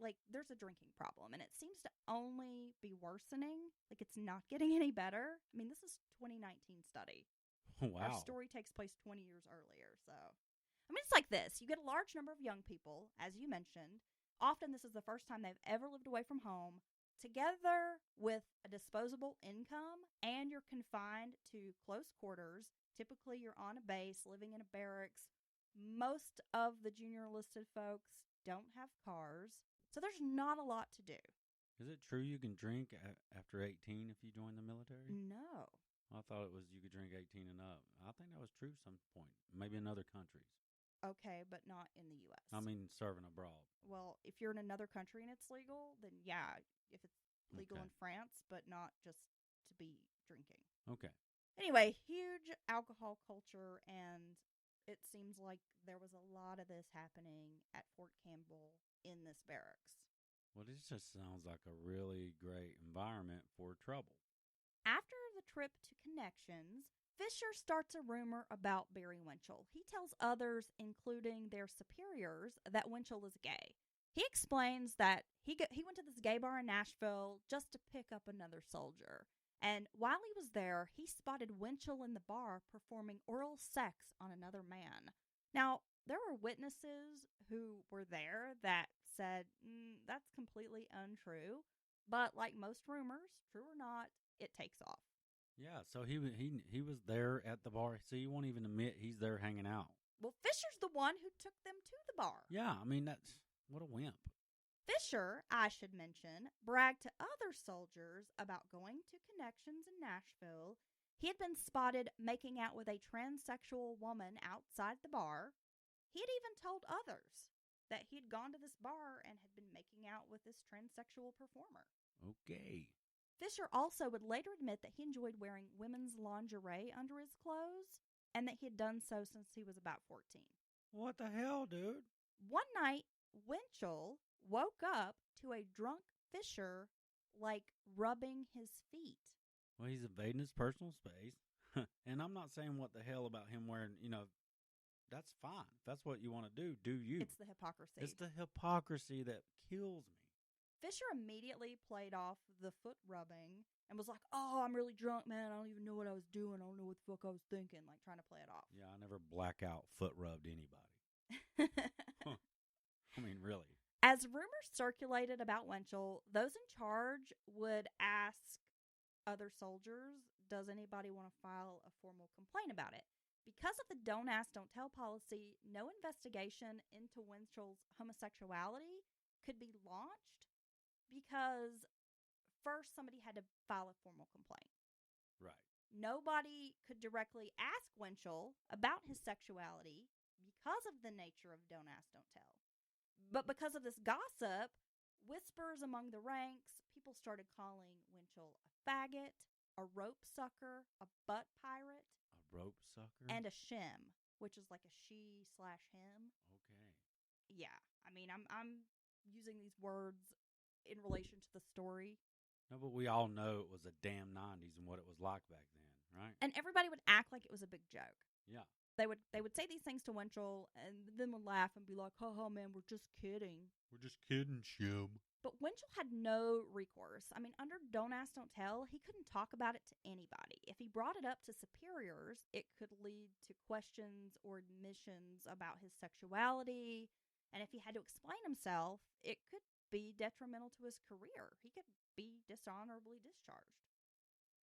like, there's a drinking problem, and it seems to only be worsening. Like, it's not getting any better. I mean, this is 2019 study. Our Wow. story takes place 20 years earlier, so. I mean, it's like this. You get a large number of young people, as you mentioned. Often this is the first time they've ever lived away from home, together with a disposable income, and you're confined to close quarters. Typically, you're on a base, living in a barracks. Most of the junior enlisted folks don't have cars, so there's not a lot to do. Is it true you can drink after 18 if you join the military? No. I thought it was you could drink 18 and up. I think that was true some point. Maybe in other countries. Okay, but not in the U.S. I mean, serving abroad. Well, if you're in another country and it's legal, then yeah, if it's legal Okay. in France, but not just to be drinking. Okay. Anyway, huge alcohol culture, and it seems like there was a lot of this happening at Fort Campbell in this barracks. Well, this just sounds like a really great environment for trouble. After the trip to Connections, Fisher starts a rumor about Barry Winchell. He tells others, including their superiors, that Winchell is gay. He explains that he went to this gay bar in Nashville just to pick up another soldier. And while he was there, he spotted Winchell in the bar performing oral sex on another man. Now, there were witnesses who were there that said that's completely untrue. But like most rumors, true or not, it takes off. Yeah, so he was there at the bar. So you won't even admit he's there hanging out. Well, Fisher's the one who took them to the bar. Yeah, I mean, that's what a wimp. Fisher, I should mention, bragged to other soldiers about going to Connections in Nashville. He had been spotted making out with a transsexual woman outside the bar. He had even told others that he had gone to this bar and had been making out with this transsexual performer. Okay. Fisher also would later admit that he enjoyed wearing women's lingerie under his clothes and that he had done so since he was about 14. What the hell, dude? One night, Winchell woke up to a drunk Fisher, like, rubbing his feet. Well, he's invading his personal space. And I'm not saying what the hell about him wearing, that's fine. If that's what you want to do you. It's the hypocrisy. It's the hypocrisy that kills me. Fisher immediately played off the foot rubbing and was like, "Oh, I'm really drunk, man. I don't even know what I was doing. I don't know what the fuck I was thinking," like trying to play it off. Yeah, I never blackout foot rubbed anybody. I mean, really. As rumors circulated about Winchell, those in charge would ask other soldiers, does anybody want to file a formal complaint about it? Because of the don't ask, don't tell policy, no investigation into Winchell's homosexuality could be launched because first somebody had to file a formal complaint. Right. Nobody could directly ask Winchell about his sexuality because of the nature of don't ask, don't tell. But because of this gossip, whispers among the ranks, people started calling Winchell a faggot, a rope sucker, a butt pirate, A rope sucker? and a shim, which is like a she/him. Okay. Yeah, I mean, I'm using these words in relation to the story. No, but we all know it was a damn 90s and what it was like back then, right? And everybody would act like it was a big joke. Yeah. They would say these things to Winchell and then would laugh and be like, "Haha, man, we're just kidding." We're just kidding, Shim. But Winchell had no recourse. I mean, under don't ask, don't tell, he couldn't talk about it to anybody. If he brought it up to superiors, it could lead to questions or admissions about his sexuality. And if he had to explain himself, it could be detrimental to his career. He could be dishonorably discharged.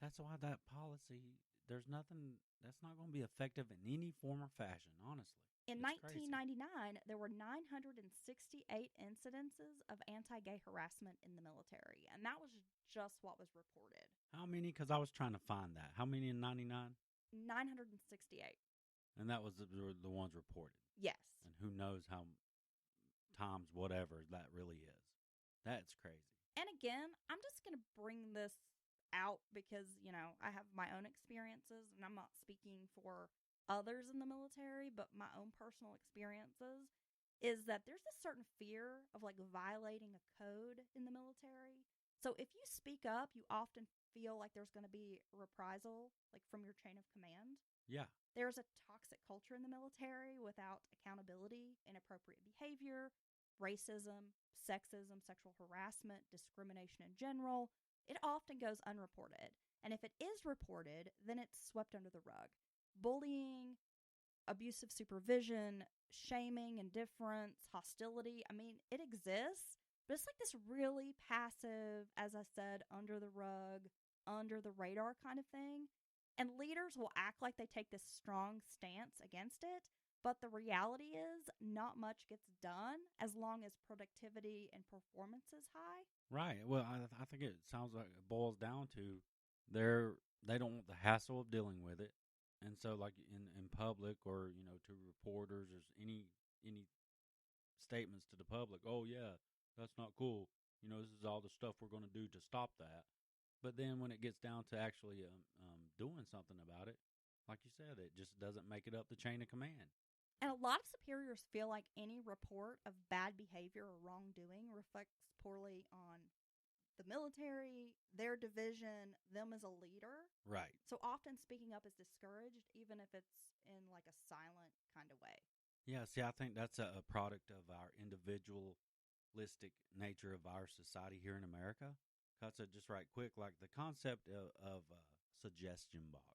That's why that policy, there's nothing, that's not going to be effective in any form or fashion, honestly. In It's crazy. 1999, there were 968 incidences of anti-gay harassment in the military, and that was just what was reported. How many? Because I was trying to find that. How many in 99? 968. And that was the ones reported. Yes. And who knows how times whatever that really is. That's crazy. And again, I'm just going to bring this out because, I have my own experiences, and I'm not speaking for others in the military, but my own personal experiences is that there's this certain fear of like violating a code in the military. So if you speak up, you often feel like there's going to be reprisal, like from your chain of command. Yeah. There's a toxic culture in the military without accountability, inappropriate behavior, racism, sexism, sexual harassment, discrimination in general, it often goes unreported. And if it is reported, then it's swept under the rug. Bullying, abusive supervision, shaming, indifference, hostility, I mean, it exists, but it's like this really passive, as I said, under the rug, under the radar kind of thing. And leaders will act like they take this strong stance against it, but the reality is not much gets done as long as productivity and performance is high. Right. Well, I think it sounds like it boils down to they don't want the hassle of dealing with it, and so like in public or to reporters or any statements to the public. Oh yeah, that's not cool. This is all the stuff we're going to do to stop that. But then when it gets down to actually doing something about it, like you said, it just doesn't make it up the chain of command. And a lot of superiors feel like any report of bad behavior or wrongdoing reflects poorly on the military, their division, them as a leader. Right. So often speaking up is discouraged, even if it's in like a silent kind of way. Yeah, see, I think that's a product of our individualistic nature of our society here in America. Cuts it just right quick, like the concept of suggestion box,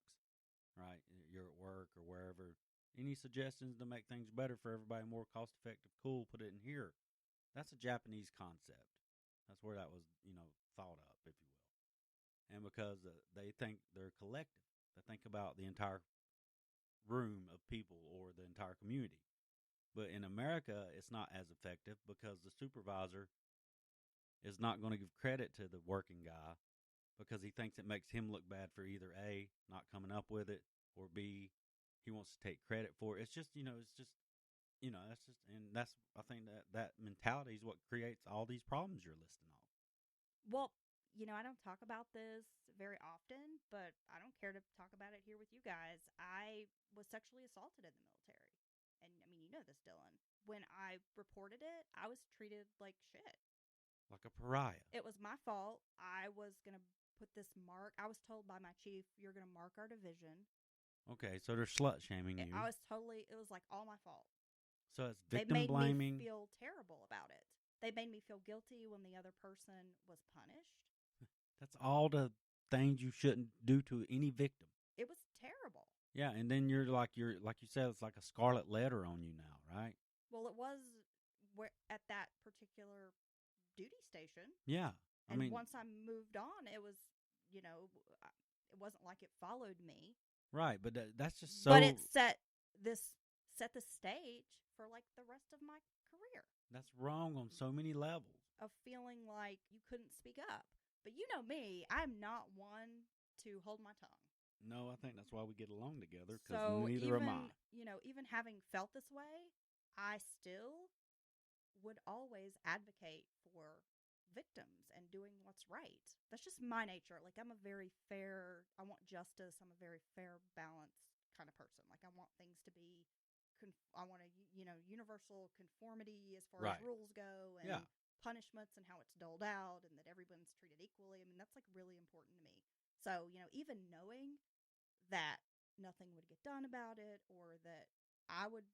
right? You're at work or wherever. Any suggestions to make things better for everybody, more cost effective, cool, put it in here. That's a Japanese concept. That's where that was, thought up, if you will. And because they think they're collective, they think about the entire room of people or the entire community. But in America, it's not as effective because the supervisor is not going to give credit to the working guy because he thinks it makes him look bad for either A, not coming up with it, or B, he wants to take credit for it. It's just, that's just, and that's, I think that mentality is what creates all these problems you're listing off. Well, I don't talk about this very often, but I don't care to talk about it here with you guys. I was sexually assaulted in the military. And I mean, you know this, Dylan. When I reported it, I was treated like shit. Like a pariah. It was my fault. I was going to put this mark. I was told by my chief, you're going to mark our division. Okay, so they're slut shaming you. It was like all my fault. So it's victim blaming. They made me feel terrible about it. They made me feel guilty when the other person was punished. That's all the things you shouldn't do to any victim. It was terrible. Yeah, and then you're like you said, it's like a scarlet letter on you now, right? Well, it was at that particular duty station. Yeah. I mean, once I moved on, it was, it wasn't like it followed me. Right, but that's just so. But it set the stage for like the rest of my career. That's wrong on so many levels. Of feeling like you couldn't speak up. But you know me, I'm not one to hold my tongue. No, I think that's why we get along together, because neither am I. Even having felt this way, I still would always advocate for victims and doing what's right. That's just my nature. Like, I want justice. I'm a very fair, balanced kind of person. Like, I want things to be, I want a, universal conformity as far as rules go and punishments and how it's doled out and that everyone's treated equally. I mean, that's like really important to me. So, even knowing that nothing would get done about it or that I would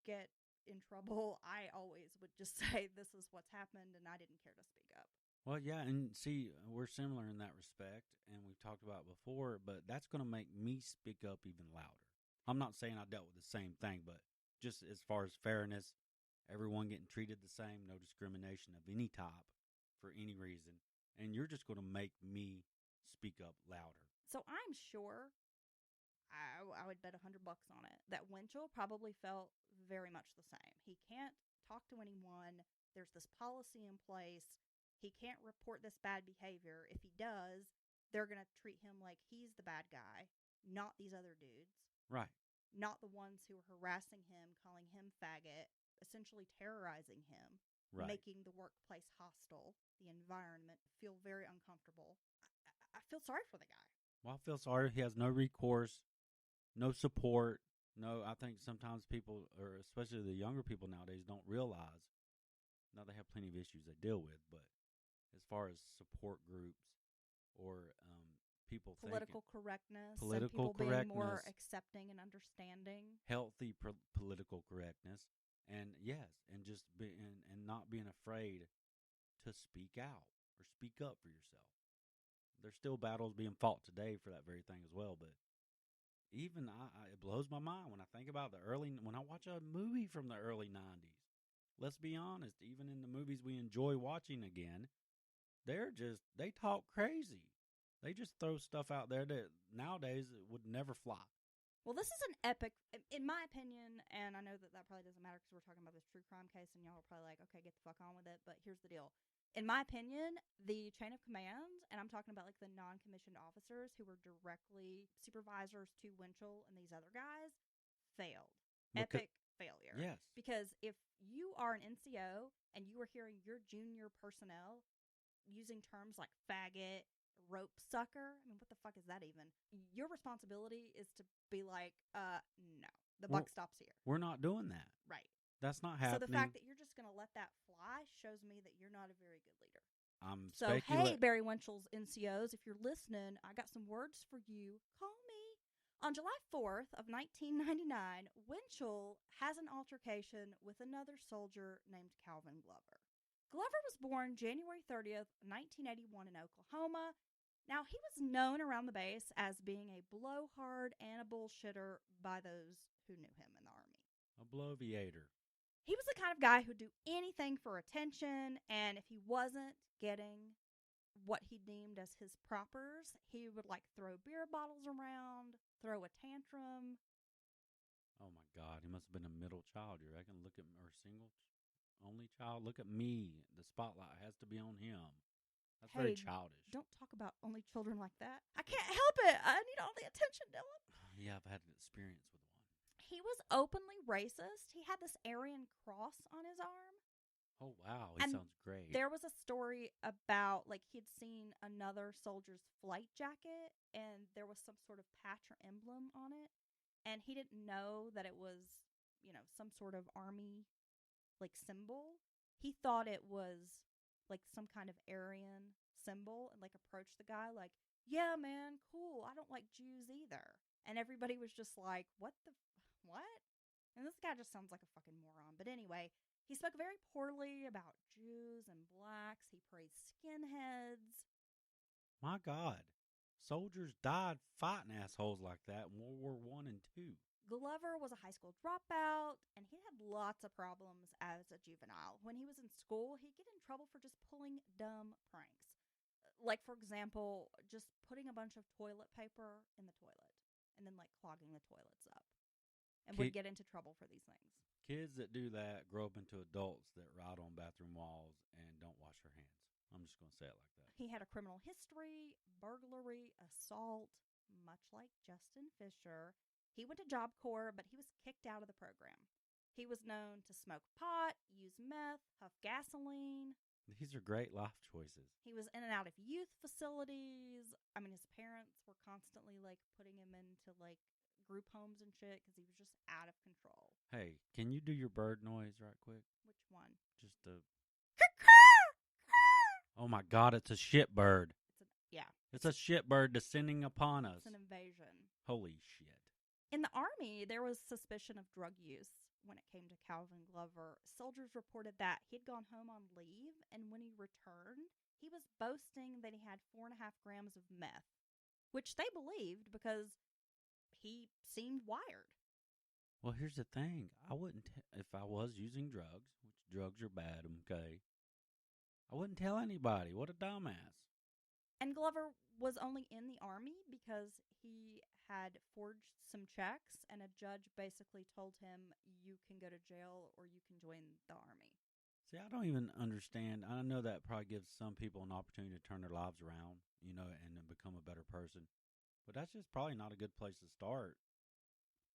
get in trouble, I always would just say, this is what's happened, and I didn't care to speak up. Well, yeah, and see, we're similar in that respect, and we've talked about it before, but that's going to make me speak up even louder. I'm not saying I dealt with the same thing, but just as far as fairness, everyone getting treated the same, no discrimination of any type for any reason, and you're just going to make me speak up louder. So I'm sure, I would bet $100 on it, that Winchell probably felt very much the same. He can't talk to anyone. There's this policy in place. He can't report this bad behavior. If he does, they're going to treat him like he's the bad guy, not these other dudes. Right. Not the ones who are harassing him, calling him faggot, essentially terrorizing him, making the workplace hostile, the environment feel very uncomfortable. I feel sorry for the guy. Well, I feel sorry. He has no recourse, no support. No, I think sometimes people, or especially the younger people nowadays, don't realize. Now they have plenty of issues they deal with, but as far as support groups or people political correctness, political and people correctness, being more accepting and understanding, healthy political correctness. And yes, and just and not being afraid to speak out or speak up for yourself. There's still battles being fought today for that very thing as well. But even it blows my mind when I think about when I watch a movie from the early 90s. Let's be honest, even in the movies we enjoy watching again, they talk crazy. They just throw stuff out there that nowadays it would never fly. Well, this is an epic, in my opinion, and I know that probably doesn't matter because we're talking about this true crime case, and y'all are probably like, okay, get the fuck on with it. But here's the deal. In my opinion, the chain of command, and I'm talking about like the non-commissioned officers who were directly supervisors to Winchell and these other guys, failed. Epic failure. Yes. Because if you are an NCO and you are hearing your junior personnel using terms like faggot, rope sucker, I mean, what the fuck is that even? Your responsibility is to be like, no, the buck stops here. We're not doing that. Right. That's not happening. So the fact that you're just going to let that fly shows me that you're not a very good leader. Hey, Barry Winchell's NCOs, if you're listening, I got some words for you. Call me. On July 4th of 1999, Winchell has an altercation with another soldier named Calvin Glover. Glover was born January 30th, 1981 in Oklahoma. Now, he was known around the base as being a blowhard and a bullshitter by those who knew him in the Army. A bloviator. He was the kind of guy who'd do anything for attention, and if he wasn't getting what he deemed as his propers, he would like throw beer bottles around, throw a tantrum. Oh my God, he must have been a middle child, you reckon? Look at, or only child. Look at me. The spotlight has to be on him. That's very childish. Don't talk about only children like that. I can't help it. I need all the attention, Dylan. Yeah, I've had an experience with one. He was openly racist. He had this Aryan cross on his arm. Oh, wow. He sounds great. There was a story about, like, he'd seen another soldier's flight jacket, and there was some sort of patch or emblem on it, and he didn't know that it was, some sort of army, like, symbol. He thought it was, like, some kind of Aryan symbol, and, like, approached the guy, like, yeah, man, cool. I don't like Jews either. And everybody was just like, what? And this guy just sounds like a fucking moron. But anyway, he spoke very poorly about Jews and blacks. He praised skinheads. My God. Soldiers died fighting assholes like that in World War I and II. Glover was a high school dropout, and he had lots of problems as a juvenile. When he was in school, he'd get in trouble for just pulling dumb pranks. Like, for example, just putting a bunch of toilet paper in the toilet and then, like, clogging the toilets up. And would get into trouble for these things. Kids that do that grow up into adults that ride on bathroom walls and don't wash their hands. I'm just going to say it like that. He had a criminal history, burglary, assault, much like Justin Fisher. He went to Job Corps, but he was kicked out of the program. He was known to smoke pot, use meth, huff gasoline. These are great life choices. He was in and out of youth facilities. I mean, his parents were constantly, like, putting him into, like, group homes and shit because he was just out of control. Hey, can you do your bird noise right quick? Which one? Just the... Oh my God, it's a shitbird. It's a shitbird descending upon us. It's an invasion. Holy shit. In the Army, there was suspicion of drug use when it came to Calvin Glover. Soldiers reported that he'd gone home on leave, and when he returned, he was boasting that he had 4.5 grams of meth, which they believed because he seemed wired. Well, here's the thing. I wouldn't, if I was using drugs, which drugs are bad, okay, I wouldn't tell anybody. What a dumbass. And Glover was only in the Army because he had forged some checks, and a judge basically told him, you can go to jail or you can join the Army. See, I don't even understand. I know that probably gives some people an opportunity to turn their lives around, and become a better person. But that's just probably not a good place to start.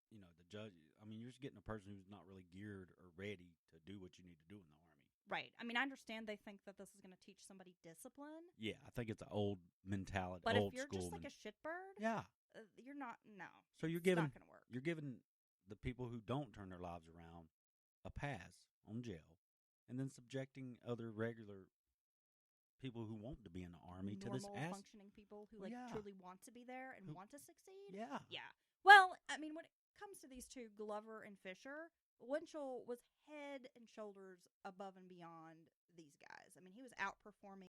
The judge, I mean, you're just getting a person who's not really geared or ready to do what you need to do in the Army. Right. I mean, I understand they think that this is going to teach somebody discipline. Yeah, I think it's an old mentality, but old if you're school. Just like a shitbird, yeah, you're not. No. So it's not going to work. You're giving the people who don't turn their lives around a pass on jail, and then subjecting other regular people who want to be in the Army to this functioning people who truly want to be there and want to succeed. Yeah. Yeah. Well, I mean, when it comes to these two, Glover and Fisher, Winchell was head and shoulders above and beyond these guys. I mean, he was outperforming